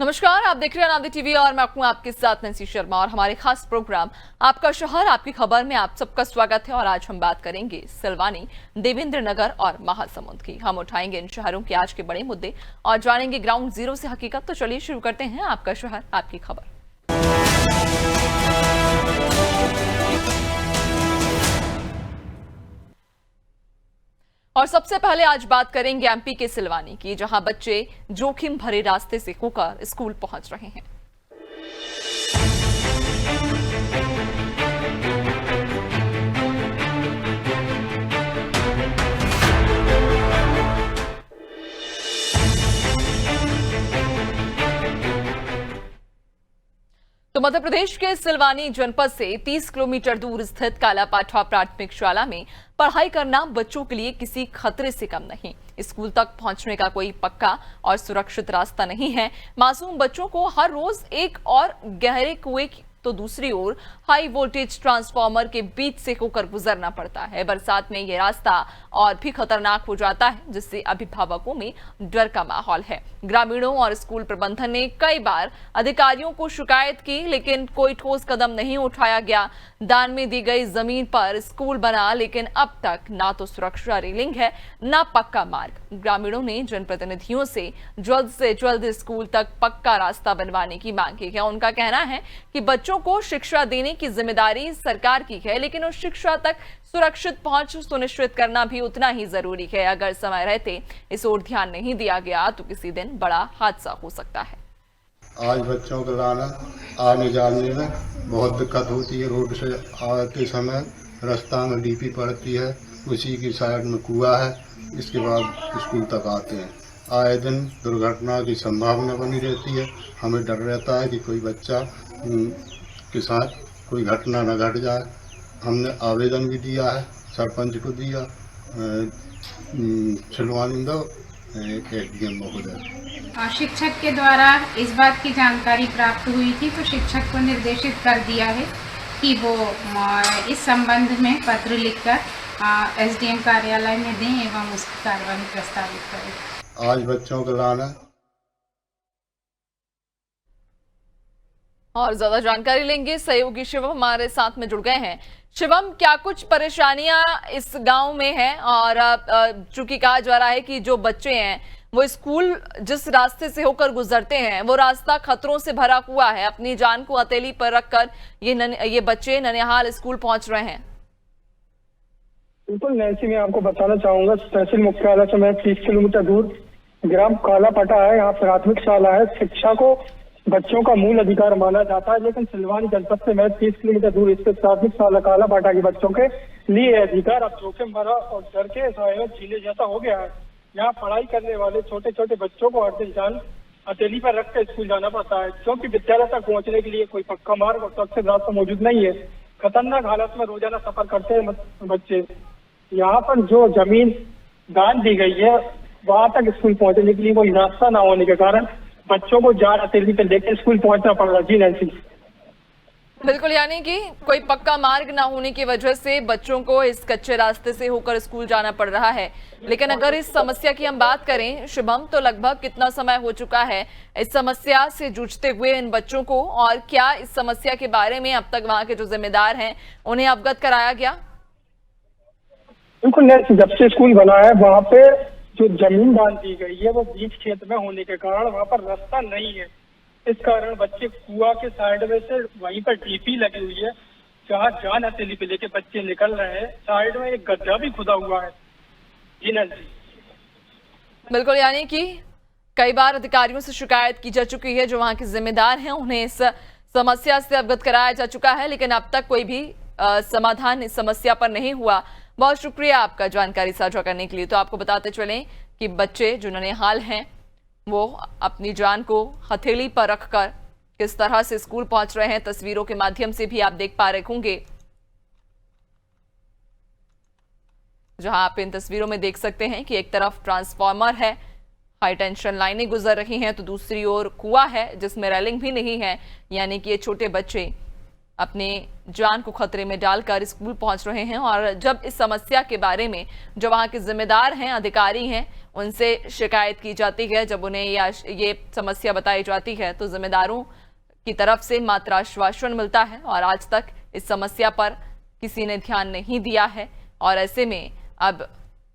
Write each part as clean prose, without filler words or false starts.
नमस्कार, आप देख रहे हैं अनादि टीवी और मैं हूं आपके साथ नैन्सी शर्मा और हमारे खास प्रोग्राम आपका शहर आपकी खबर में आप सबका स्वागत है। और आज हम बात करेंगे सिलवानी, देवेंद्र नगर और महासमुंद की। हम उठाएंगे इन शहरों के आज के बड़े मुद्दे और जानेंगे ग्राउंड जीरो से हकीकत। तो चलिए शुरू करते हैं आपका शहर आपकी खबर। और सबसे पहले आज बात करेंगे एमपी के सिलवानी की, जहां बच्चे जोखिम भरे रास्ते से होकर स्कूल पहुंच रहे हैं। तो मध्य प्रदेश के सिलवानी जनपद से 30 किलोमीटर दूर स्थित कालापाठा प्राथमिक शाला में पढ़ाई करना बच्चों के लिए किसी खतरे से कम नहीं। स्कूल तक पहुंचने का कोई पक्का और सुरक्षित रास्ता नहीं है। मासूम बच्चों को हर रोज एक और गहरे कुएं तो दूसरी ओर हाई वोल्टेज ट्रांसफार्मर के बीच से होकर गुजरना पड़ता है। बरसात में यह रास्ता और भी खतरनाक हो जाता है, जिससे अभिभावकों में डर का माहौल है। ग्रामीणों और स्कूल प्रबंधन ने कई बार अधिकारियों को शिकायत की, लेकिन कोई ठोस कदम नहीं उठाया गया। दान में दी गई जमीन पर स्कूल बना, लेकिन अब तक ना तो सुरक्षा रेलिंग है ना पक्का मार्ग। ग्रामीणों ने जनप्रतिनिधियों से जल्द स्कूल तक पक्का रास्ता बनवाने की मांग की है। उनका कहना है कि बच्चों को शिक्षा देने की जिम्मेदारी सरकार की है, लेकिन उस शिक्षा तक सुरक्षित पहुंच सुनिश्चित करना भी उतना ही जरूरी है। अगर समय रहते इस ओर ध्यान नहीं दिया गया तो किसी दिन बड़ा हादसा हो सकता है। आज बच्चों को लाना आने जाने में बहुत दिक्कत होती है। रोड से आते समय रास्ता में डीपी पड़ती है, उसी की साइड में कुआं है, इसके बाद स्कूल तक आते हैं। आए दिन दुर्घटना की संभावना बनी रहती है। हमें डर रहता है कि कोई बच्चा के साथ कोई घटना न घट जाए। हमने आवेदन भी दिया है, सरपंच को दिया, सिलवानी एसडीएम महोदय। शिक्षक के द्वारा इस बात की जानकारी प्राप्त हुई थी, तो शिक्षक को निर्देशित कर दिया है कि वो इस संबंध में पत्र लिखकर एसडीएम कार्यालय में दें एवं उसकी कार्यवाही प्रस्तावित करें। आज बच्चों को लाना और ज्यादा जानकारी लेंगे, सहयोगी शिवम हमारे साथ में जुड़ गए हैं। शिवम, क्या कुछ परेशानियां इस गांव में हैं? और चूंकि कहा जा रहा है कि जो बच्चे हैं वो स्कूल जिस रास्ते से होकर गुजरते हैं वो रास्ता खतरों से भरा हुआ है। अपनी जान को हथेली पर रखकर ये बच्चे ननिहाल स्कूल पहुंच रहे हैं। बिल्कुल नैन्सी, मैं आपको बताना चाहूंगा, तहसील मुख्यालय से मैं 30 किलोमीटर दूर ग्राम कालापाठा है, यहाँ प्राथमिक शाला है। शिक्षा को बच्चों का मूल अधिकार माना जाता है, लेकिन सिलवानी जनपद से मैं 30 किलोमीटर दूर स्थित प्राथमिक शाला कालापाठा के बच्चों के लिए अधिकार अब जोखिम भरा और डर के साए झीले जैसा हो गया है। यहाँ पढ़ाई करने वाले छोटे छोटे बच्चों को हर दिन जान हथेली पर रख कर स्कूल जाना पड़ता है, क्योंकि विद्यालय तक पहुँचने के लिए कोई पक्का मार्ग और सुरक्षित रास्ता मौजूद नहीं है। खतरनाक हालत में रोजाना सफर करते हैं बच्चे। यहाँ पर जो जमीन दान दी गई है, वहाँ तक स्कूल पहुँचने के लिए कोई रास्ता न होने के कारण बच्चों को जान हथेली पे लेकर स्कूल पहुंचना पड़ रहा है। जी नैन्सी, बिल्कुल, यानी कि कोई पक्का मार्ग ना होने की वजह से बच्चों को इस कच्चे रास्ते से होकर स्कूल जाना पड़ रहा है। लेकिन अगर इस समस्या की हम बात करें शुभम, तो लगभग कितना समय हो चुका है इस समस्या से जूझते हुए इन बच्चों को, और क्या इस समस्या के बारे में अब तक वहाँ के जो जिम्मेदार हैं उन्हें अवगत कराया गया? बिल्कुल नैन्सी, जब से स्कूल बना है वहाँ पे जो जमीन दान दी गई है वो बीच खेत में होने के कारण वहाँ पर रास्ता नहीं है। इस कारण बच्चे कुआं के साइड में से वहीं पर डीपी लगी हुई है, जहाँ जान हथेली पे लेके बच्चे निकल रहे हैं। साइड में एक गड्ढा भी खुदा हुआ है। जी नैन्सी, बिल्कुल, यानी कि कई बार अधिकारियों से शिकायत की जा चुकी है, जो वहाँ के जिम्मेदार हैं उन्हें इस समस्या से अवगत कराया जा चुका है, लेकिन अब तक कोई भी समाधान इस समस्या पर नहीं हुआ। बहुत शुक्रिया आपका जानकारी साझा करने के लिए। तो आपको बताते चलें कि बच्चे जो ननिहाल हैं वो अपनी जान को हथेली पर रखकर किस तरह से स्कूल पहुंच रहे हैं, तस्वीरों के माध्यम से भी आप देख पा रहे होंगे, जहां आप इन तस्वीरों में देख सकते हैं कि एक तरफ ट्रांसफार्मर है, हाई टेंशन लाइनें गुजर रही हैं, तो दूसरी ओर कुआं है जिसमें रेलिंग भी नहीं है। यानी कि ये छोटे बच्चे अपने जान को खतरे में डालकर स्कूल पहुंच रहे हैं। और जब इस समस्या के बारे में जो वहां के जिम्मेदार हैं, अधिकारी हैं, उनसे शिकायत की जाती है, जब उन्हें ये समस्या बताई जाती है तो जिम्मेदारों की तरफ से मात्र आश्वासन मिलता है और आज तक इस समस्या पर किसी ने ध्यान नहीं दिया है। और ऐसे में अब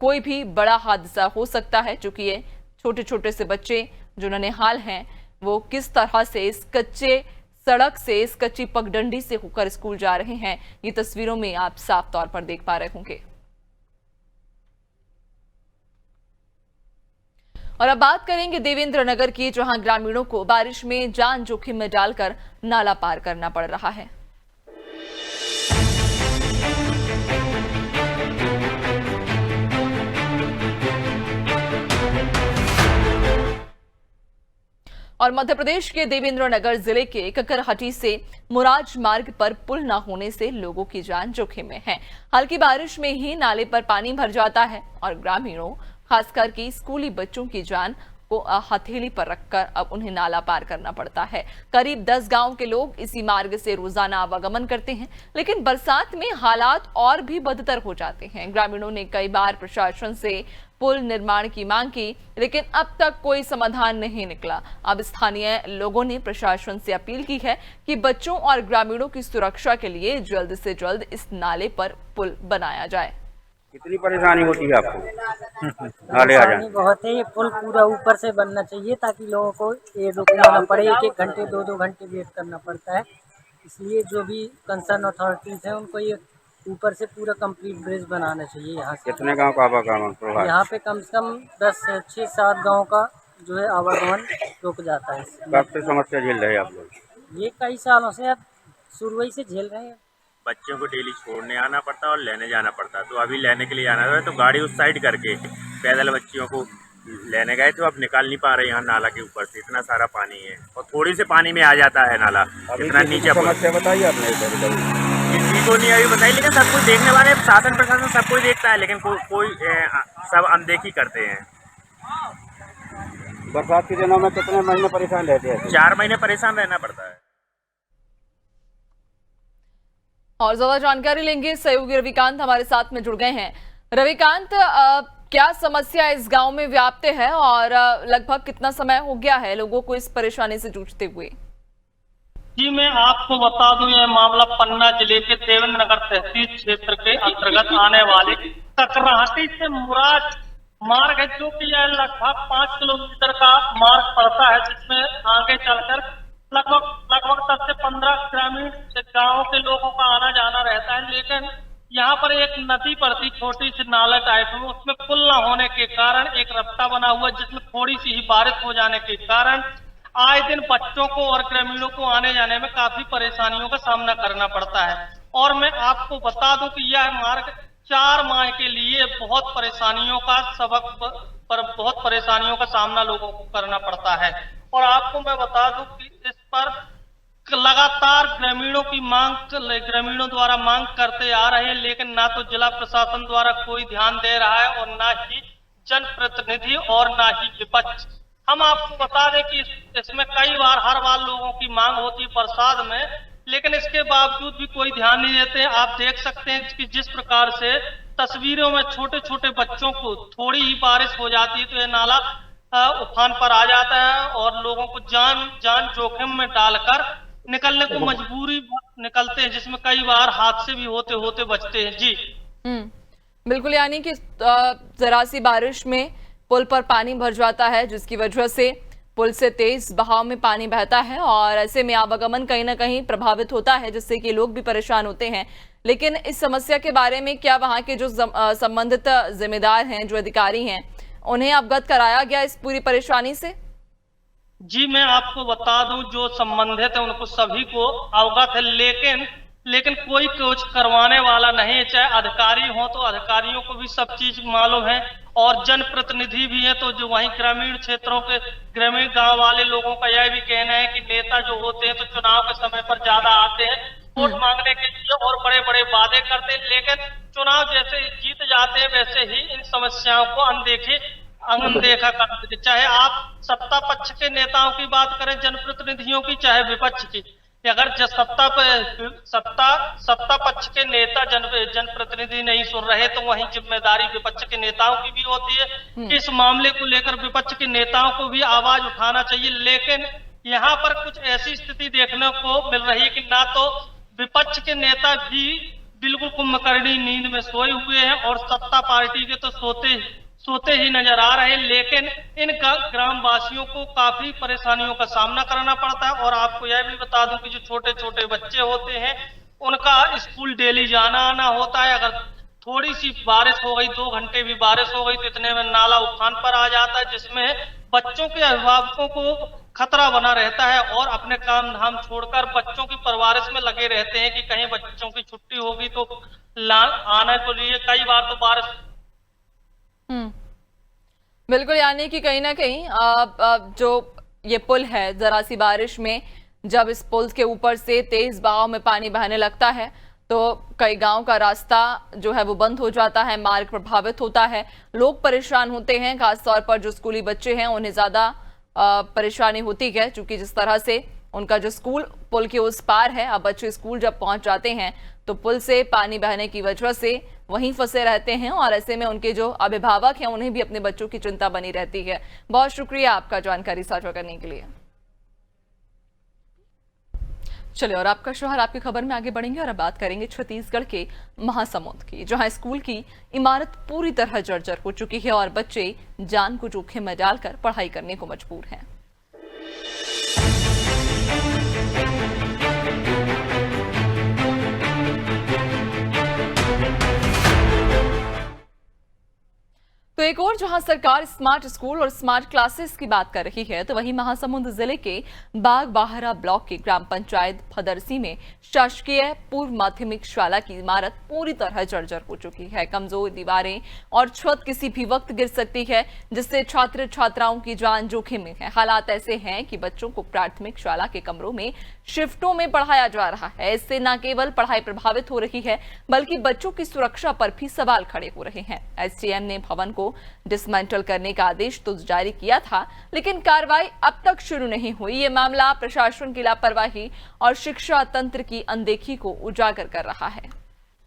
कोई भी बड़ा हादसा हो सकता है, क्योंकि ये छोटे छोटे से बच्चे जो ननिहाल हैं वो किस तरह से इस कच्चे सड़क से, इस कच्ची पगडंडी से होकर स्कूल जा रहे हैं, ये तस्वीरों में आप साफ तौर पर देख पा रहे होंगे। और अब बात करेंगे देवेंद्र नगर की, जहां ग्रामीणों को बारिश में जान जोखिम में डालकर नाला पार करना पड़ रहा है। और मध्य प्रदेश के देवेंद्र नगर जिले के ककरहटी से मुराज मार्ग पर पुल न होने से लोगों की जान जोखिम में है। हल्की बारिश में ही नाले पर पानी भर जाता है और ग्रामीणों, खासकर कि स्कूली बच्चों की जान को हथेली पर रखकर अब उन्हें नाला पार करना पड़ता है। करीब 10 गांव के लोग इसी मार्ग से रोजाना आवागमन करते हैं, लेकिन बरसात में हालात और भी बदतर हो जाते हैं। ग्रामीणों ने कई बार प्रशासन से पुल निर्माण की मांग की, लेकिन अब तक कोई समाधान नहीं निकला। अब स्थानीय लोगों ने प्रशासन से अपील की है कि बच्चों और ग्रामीणों की सुरक्षा के लिए जल्द से जल्द इस नाले पर पुल बनाया जाए। कितनी परेशानी होती है आपको? परेशानी बहुत है। ये पुल पूरा ऊपर से बनना चाहिए ताकि लोगों को ये रुकना ना पड़े, 1-1 घंटे 2-2 घंटे वेट करना पड़ता है। इसलिए जो भी कंसर्न अथॉरिटीज हैं उनको ये ऊपर से पूरा कंप्लीट ब्रिज बनाना चाहिए। यहाँ से कितने गांव का आवागमन? यहाँ पे कम से कम 6-7 गाँव का जो है आवागमन रुक जाता है। कब से समस्या झेल रहे हैं आप लोग? ये कई सालों से अब शुरू ही से झेल रहे हैं। बच्चों को डेली छोड़ने आना पड़ता है और लेने जाना पड़ता है। तो अभी लेने के लिए आना था तो गाड़ी उस साइड करके पैदल बच्चियों को लेने गए, तो अब निकाल नहीं पा रहे। यहाँ नाला के ऊपर से इतना सारा पानी है और थोड़ी से पानी में आ जाता है नाला, इतना नीचे। समस्या बताइए आपने किसी को नहीं अभी बताई, लेकिन सब कुछ देखने वाले, शासन प्रशासन सब कुछ देखता है, लेकिन कोई सब अनदेखी करते हैं। बरसात के दिनों में कितने महीने परेशान रहते हैं? 4 महीने परेशान रहना पड़ता है। और ज्यादा जानकारी लेंगे, सहयोगी रविकांत हमारे साथ में जुड़ गए हैं। रविकांत, क्या समस्या इस गांव में व्याप्त है और लगभग कितना समय हो गया है लोगों को इस परेशानी से जूझते हुए? जी, मैं आपको बता दूं, यह मामला पन्ना जिले के देवेंद्र नगर तहसील क्षेत्र के अंतर्गत आने वाले ककरहटी से मुराज मार्ग है, जो कि यह लगभग 5 किलोमीटर का मार्ग पड़ता है, जिसमें आगे चलकर लगभग 10 से 15 ग्रामीण गाँव के लोगों का आना जाना रहता है। लेकिन यहाँ पर एक नदी पड़ती, छोटी सी नाला टाइप में, उसमें पुल न होने के कारण एक रास्ता बना हुआ, जिसमें थोड़ी सी ही बारिश हो जाने के कारण आए दिन बच्चों को और ग्रामीणों को आने जाने में काफी परेशानियों का सामना करना पड़ता है। और मैं आपको बता दूं कि यह मार्ग 4 माह के लिए बहुत परेशानियों का सामना लोगों को करना पड़ता है। और आपको मैं बता दूं कि इस पर लगातार ग्रामीणों द्वारा मांग करते आ रहे हैं, लेकिन ना तो जिला प्रशासन द्वारा कोई ध्यान दे रहा है और ना ही जनप्रतिनिधि और ना ही विपक्ष। हम आपको बता दें कि इसमें हर बार लोगों की मांग होती है प्रसाद में, लेकिन इसके बावजूद भी कोई ध्यान नहीं देते। आप देख सकते हैं कि जिस प्रकार से तस्वीरों में छोटे छोटे बच्चों को थोड़ी ही बारिश हो जाती है तो ये नाला उफान पर आ जाता है और लोगों को जान जोखिम में डालकर निकलने को मजबूरी निकलते हैं, जिसमें कई बार हादसे भी होते होते बचते हैं। जी बिल्कुल, यानी कि जरा सी बारिश में पुल पर पानी भर जाता है, जिसकी वजह से पुल से तेज बहाव में पानी बहता है और ऐसे में आवागमन कहीं ना कहीं प्रभावित होता है, जिससे कि लोग भी परेशान होते हैं। लेकिन इस समस्या के बारे में क्या वहां के जो संबंधित जिम्मेदार हैं, जो अधिकारी हैं, उन्हें अवगत कराया गया इस पूरी परेशानी से? जी, मैं आपको बता दूं, जो संबंधित है उनको सभी को अवगत है, लेकिन कोई कुछ करवाने वाला नहीं है। चाहे अधिकारी हो तो अधिकारियों को भी सब चीज मालूम है और जनप्रतिनिधि भी है, तो जो वहीं ग्रामीण क्षेत्रों के ग्रामीण गांव वाले लोगों का यह भी कहना है कि नेता जो होते हैं तो चुनाव के समय पर ज्यादा आते हैं वोट मांगने के लिए और बड़े बड़े वादे करते हैं, लेकिन चुनाव जैसे ही जीत जाते हैं वैसे ही इन समस्याओं को अनदेखा कर देते। चाहे आप सत्ता पक्ष के नेताओं की बात करें, जनप्रतिनिधियों की, चाहे विपक्ष की, कि अगर सत्ता पक्ष के नेता जनप्रतिनिधि नहीं सुन रहे तो वहीं जिम्मेदारी विपक्ष के नेताओं की भी होती है कि इस मामले को लेकर विपक्ष के नेताओं को भी आवाज उठाना चाहिए। लेकिन यहाँ पर कुछ ऐसी स्थिति देखने को मिल रही है कि ना तो विपक्ष के नेता भी बिल्कुल कुंभकर्णी नींद में सोए हुए हैं और सत्ता पार्टी के तो सोते ही नजर आ रहे हैं, लेकिन इन ग्राम वासियों को काफी परेशानियों का सामना करना पड़ता है। और आपको यह भी बता दूं कि जो छोटे छोटे बच्चे होते हैं उनका स्कूल डेली जाना आना होता है। अगर थोड़ी सी बारिश हो गई, 2 घंटे भी बारिश हो गई तो इतने में नाला उफान पर आ जाता है, जिसमें बच्चों के अभिभावकों को खतरा बना रहता है और अपने काम धाम छोड़कर बच्चों की परवरिश में लगे रहते हैं कि कहीं बच्चों की छुट्टी होगी तो आने के लिए कई बार तो बारिश। बिल्कुल, यानी कि कहीं ना कहीं जो ये पुल है, जरा सी बारिश में जब इस पुल के ऊपर से तेज बहाव में पानी बहने लगता है तो कई गांव का रास्ता जो है वो बंद हो जाता है, मार्ग प्रभावित होता है, लोग परेशान होते हैं। खासतौर पर जो स्कूली बच्चे हैं उन्हें ज्यादा परेशानी होती है, क्योंकि जिस तरह से उनका जो स्कूल पुल के उस पार है, अब बच्चे स्कूल जब पहुंच जाते हैं तो पुल से पानी बहने की वजह से वहीं फंसे रहते हैं और ऐसे में उनके जो अभिभावक हैं उन्हें भी अपने बच्चों की चिंता बनी रहती है। बहुत शुक्रिया आपका जानकारी साझा करने के लिए। चलिए, और आपका शहर आपकी खबर में आगे बढ़ेंगे और अब बात करेंगे छत्तीसगढ़ के महासमुंद की, जहां स्कूल की इमारत पूरी तरह जर्जर हो चुकी है और बच्चे जान को जोखिम में डालकर पढ़ाई करने को मजबूर हैं। तो एक और जहां सरकार स्मार्ट स्कूल और स्मार्ट क्लासेस की बात कर रही है, तो वहीं महासमुंद जिले के बागबाहरा ब्लॉक के ग्राम पंचायत फदरसी में शासकीय पूर्व माध्यमिक शाला की इमारत पूरी तरह जर्जर हो चुकी है। कमजोर दीवारें और छत किसी भी वक्त गिर सकती है, जिससे छात्र छात्राओं की जान जोखिम में है। हालात ऐसे हैं कि बच्चों को प्राथमिक शाला के कमरों में शिफ्टों में पढ़ाया जा रहा है। इससे न केवल पढ़ाई प्रभावित हो रही है बल्कि बच्चों की सुरक्षा पर भी सवाल खड़े हो रहे हैं। एसडीएम ने भवन को डिसमेंटल करने का आदेश तो जारी किया था, लेकिन कार्रवाई अब तक शुरू नहीं हुई। ये मामला प्रशासन की लापरवाही और शिक्षा तंत्र की अनदेखी को उजागर कर रहा है।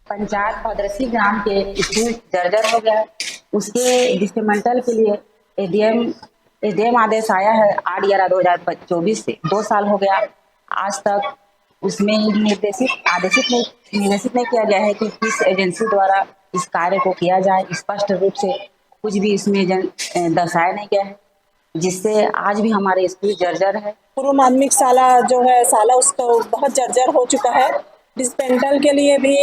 पंचायत फदरसी ग्राम के स्कूल जर्जर हो गया, उसके डिसमेंटल के लिए एसडीएम आदेश आया है 8/11/2024 से 2 साल हो गया। आज तक उसमें आदेशित नहीं किया गया है कि किस एजेंसी द्वारा इस कार्य को किया जाए। स्पष्ट रूप से कुछ भी इसमें दर्शाया नहीं गया है, जिससे आज भी हमारे स्कूल जर्जर है। पूर्व माध्यमिक शाला जो है शाला उसका बहुत जर्जर हो चुका है। डिसमेंटल के लिए भी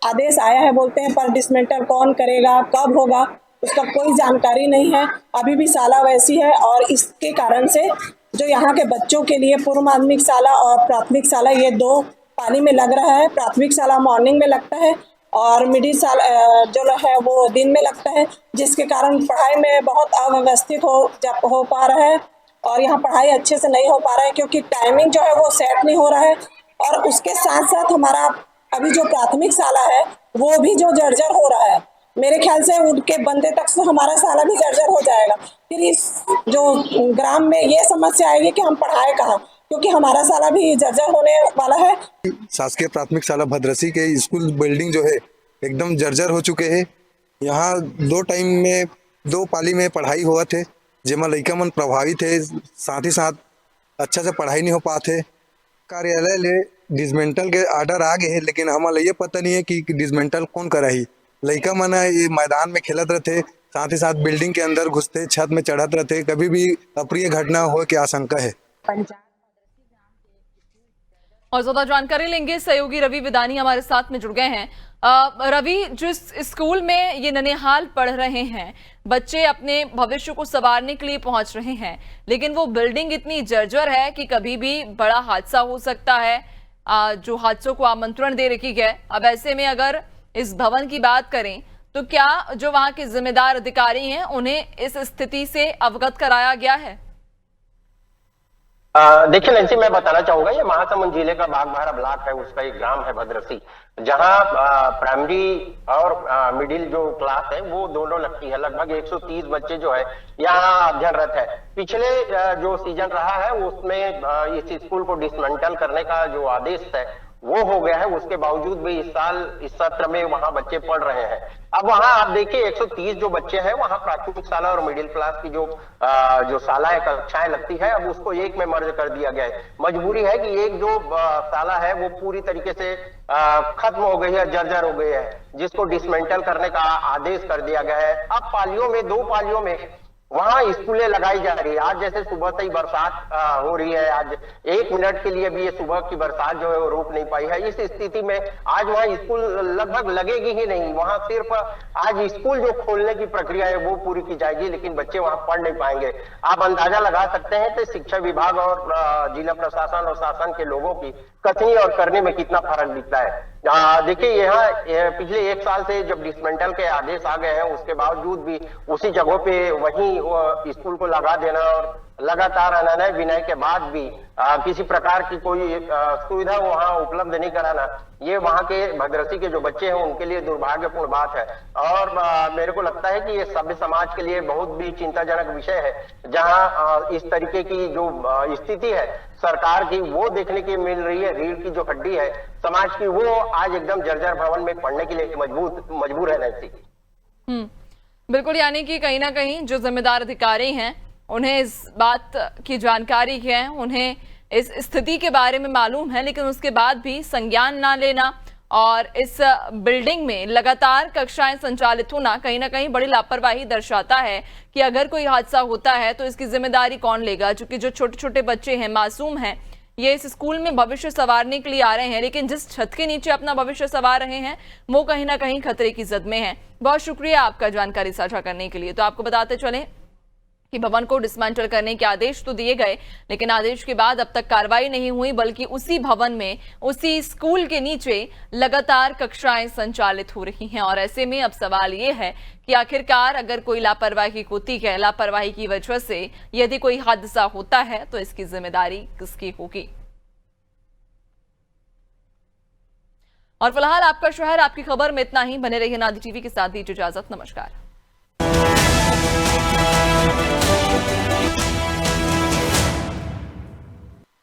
आदेश आया है बोलते हैं, पर डिसमेंटल कौन करेगा, कब होगा, उसका कोई जानकारी नहीं है। अभी भी शाला वैसी है और इसके कारण से जो यहाँ के बच्चों के लिए पूर्व माध्यमिक शाला और प्राथमिक शाला ये 2 पानी में लग रहा है। प्राथमिक शाला मॉर्निंग में लगता है और मिडिल शाला जो है वो दिन में लगता है, जिसके कारण पढ़ाई में बहुत अव्यवस्थित हो पा रहा है और यहाँ पढ़ाई अच्छे से नहीं हो पा रहा है, क्योंकि टाइमिंग जो है वो सेट नहीं हो रहा है। और उसके साथ साथ हमारा अभी जो प्राथमिक शाला है वो भी जो जर्जर हो रहा है। मेरे ख्याल से उनके बनते तक तो हमारा शाला भी जर्जर हो जाएगा। फिर इस जो ग्राम में ये समस्या आएगी कि हम पढ़ाए कहाँ, क्योंकि हमारा शाला भी जर्जर होने वाला है। शासकीय प्राथमिक शाला भद्रसी के स्कूल बिल्डिंग जो है एकदम जर्जर हो चुके हैं। यहाँ 2 टाइम में 2 पाली में पढ़ाई हुआ थे, जिसमें लड़का मन प्रभावित है, साथ ही साथ अच्छा से पढ़ाई नहीं हो पाते। कार्यालय ले डिसमेंटल के आर्डर आ गए हैं, लेकिन हमारा ये पता नहीं है कि डिसमेंटल कौन कराई। लड़का मन ये मैदान में खेलत रहते, साथ ही साथ बिल्डिंग के अंदर घुसते, छत में चढ़त रहते, कभी भी अप्रिय घटना हो की आशंका है। और ज्यादा जानकारी लेंगे, सहयोगी रवि विदानी हमारे साथ में जुड़ गए हैं। रवि, जिस स्कूल में ये ननिहाल पढ़ रहे हैं बच्चे, अपने भविष्य को संवारने के लिए पहुंच रहे हैं, लेकिन वो बिल्डिंग इतनी जर्जर है कि कभी भी बड़ा हादसा हो सकता है, जो हादसों को आमंत्रण दे रखी है। अब ऐसे में अगर इस भवन की बात करें तो क्या जो वहां के जिम्मेदार अधिकारी हैं उन्हें इस स्थिति से अवगत कराया गया है? देखिए नैन्सी, मैं बताना चाहूंगा ये महासमुंद जिले का बागबाहरा ब्लॉक है, उसका एक ग्राम है भद्रसी, जहां प्राइमरी और मिडिल जो क्लास है वो दोनों लगती है। लगभग 130 बच्चे जो है यहाँ अध्ययनरत है। पिछले जो सीजन रहा है उसमें इस स्कूल को डिसमेंटल करने का जो आदेश है वो हो गया है, उसके बावजूद भी इस साल इस सत्र में वहां बच्चे पढ़ रहे हैं। अब वहां आप देखिए 130 जो बच्चे हैं वहां प्राथमिक शाला और मिडिल क्लास की जो शालाएं कक्षाएं लगती है, अब उसको एक में मर्ज कर दिया गया है। मजबूरी है कि एक जो शाला है वो पूरी तरीके से खत्म हो गई है, जर्जर हो गई है, जिसको डिसमेंटल करने का आदेश कर दिया गया है। अब पालियों में, 2 पालियों में वहां स्कूलें लगाई जा रही है। आज जैसे सुबह से ही बरसात हो रही है, आज 1 मिनट के लिए भी ये सुबह की बरसात जो है वो रोक नहीं पाई है। इस स्थिति में आज वहां स्कूल लगभग लगेगी ही नहीं। वहां सिर्फ आज स्कूल जो खोलने की प्रक्रिया है वो पूरी की जाएगी, लेकिन बच्चे वहां पढ़ नहीं पाएंगे। आप अंदाजा लगा सकते हैं कि शिक्षा विभाग और जिला प्रशासन और शासन के लोगों की कथनी और करने में कितना फर्क दिखता है। देखिए यहाँ पिछले 1 साल से जब डिसमेंटल के आदेश आ गए हैं, उसके बावजूद भी उसी जगहों पे वहीं स्कूल को लगा देना और लगातार अनय विनय के बाद भी किसी प्रकार की कोई सुविधा वहां उपलब्ध नहीं कराना, ये वहां के भद्रसी के जो बच्चे हैं उनके लिए दुर्भाग्यपूर्ण बात है। और मेरे को लगता है कि ये सभ्य समाज के लिए बहुत भी चिंताजनक विषय है, जहां इस तरीके की जो स्थिति है सरकार की वो देखने की मिल रही है। रीढ़ की जो हड्डी है समाज की वो आज एकदम जर्जर भवन में पड़ने के लिए मजबूर है नैन्सी। बिल्कुल, यानी कि कहीं ना कहीं जो जिम्मेदार अधिकारी हैं उन्हें इस बात की जानकारी है, उन्हें इस स्थिति के बारे में मालूम है, लेकिन उसके बाद भी संज्ञान ना लेना और इस बिल्डिंग में लगातार कक्षाएं संचालित होना कहीं ना कहीं बड़ी लापरवाही दर्शाता है कि अगर कोई हादसा होता है तो इसकी जिम्मेदारी कौन लेगा। क्योंकि जो छोटे छोटे बच्चे हैं, मासूम हैं, ये इस स्कूल में भविष्य संवारने के लिए आ रहे हैं, लेकिन जिस छत के नीचे अपना भविष्य संवार रहे हैं वो कहीं ना कहीं खतरे की जद में है। बहुत शुक्रिया आपका जानकारी साझा करने के लिए। तो आपको बताते चले कि भवन को डिसमेंटल करने के आदेश तो दिए गए, लेकिन आदेश के बाद अब तक कार्रवाई नहीं हुई, बल्कि उसी भवन में, उसी स्कूल के नीचे लगातार कक्षाएं संचालित हो रही हैं। और ऐसे में अब सवाल ये है कि आखिरकार अगर कोई लापरवाही होती है, लापरवाही की वजह से यदि कोई हादसा होता है तो इसकी जिम्मेदारी किसकी होगी। और फिलहाल आपका शहर, आपकी खबर में इतना ही। बने रहिए नादी टीवी के साथ। दीजिए इजाजत, नमस्कार।